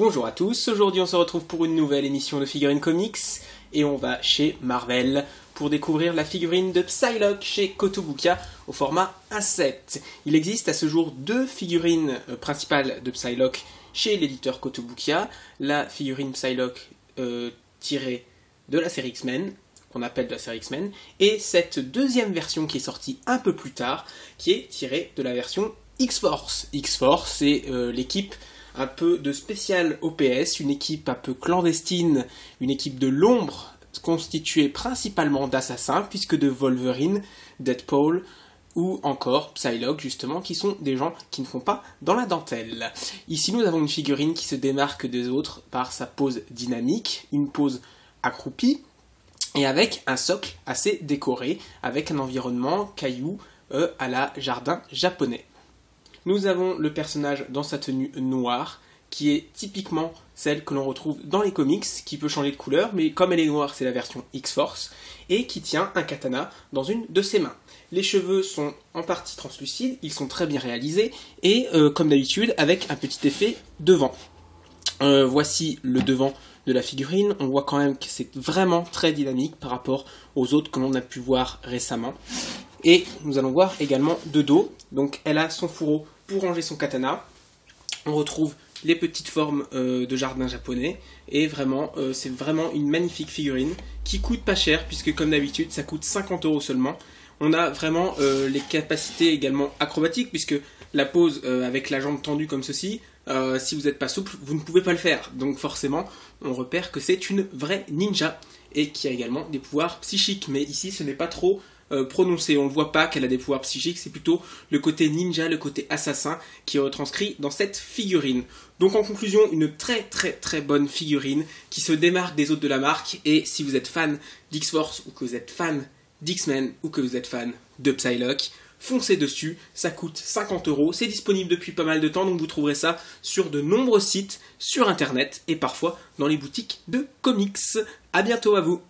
Bonjour à tous, aujourd'hui on se retrouve pour une nouvelle émission de Figurine Comics et on va chez Marvel pour découvrir la figurine de Psylocke chez Kotobukiya au format A7. Il existe à ce jour deux figurines principales de Psylocke chez l'éditeur Kotobukiya, la figurine Psylocke tirée de la série X-Men, qu'on appelle de la série X-Men, et cette deuxième version qui est sortie un peu plus tard, qui est tirée de la version X-Force. X-Force, c'est l'équipe un peu de spécial OPS, une équipe un peu clandestine, une équipe de l'ombre, constituée principalement d'assassins, puisque de Wolverine, Deadpool, ou encore Psylocke, justement, qui sont des gens qui ne font pas dans la dentelle. Ici, nous avons une figurine qui se démarque des autres par sa pose dynamique, une pose accroupie, et avec un socle assez décoré, avec un environnement cailloux à la jardin japonais. Nous avons le personnage dans sa tenue noire, qui est typiquement celle que l'on retrouve dans les comics, qui peut changer de couleur, mais comme elle est noire, c'est la version X-Force, et qui tient un katana dans une de ses mains. Les cheveux sont en partie translucides, ils sont très bien réalisés, et comme d'habitude, avec un petit effet devant. Voici le devant de la figurine, on voit quand même que c'est vraiment très dynamique par rapport aux autres que l'on a pu voir récemment. Et nous allons voir également de dos, donc elle a son fourreau pour ranger son katana. On retrouve les petites formes de jardin japonais, et vraiment, c'est vraiment une magnifique figurine qui coûte pas cher, puisque comme d'habitude, ça coûte 50 € seulement. On a vraiment les capacités également acrobatiques, puisque la pose avec la jambe tendue comme ceci, si vous n'êtes pas souple, vous ne pouvez pas le faire. Donc forcément, on repère que c'est une vraie ninja, et qui a également des pouvoirs psychiques. Mais ici, ce n'est pas trop prononcé, on ne voit pas qu'elle a des pouvoirs psychiques, c'est plutôt le côté ninja, le côté assassin qui est retranscrit dans cette figurine. Donc en conclusion, une très bonne figurine qui se démarque des autres de la marque, et si vous êtes fan d'X-Force, ou que vous êtes fan d'X-Men, ou que vous êtes fan de Psylocke, foncez dessus, ça coûte 50 €, c'est disponible depuis pas mal de temps, donc vous trouverez ça sur de nombreux sites, sur internet, et parfois dans les boutiques de comics. A bientôt à vous.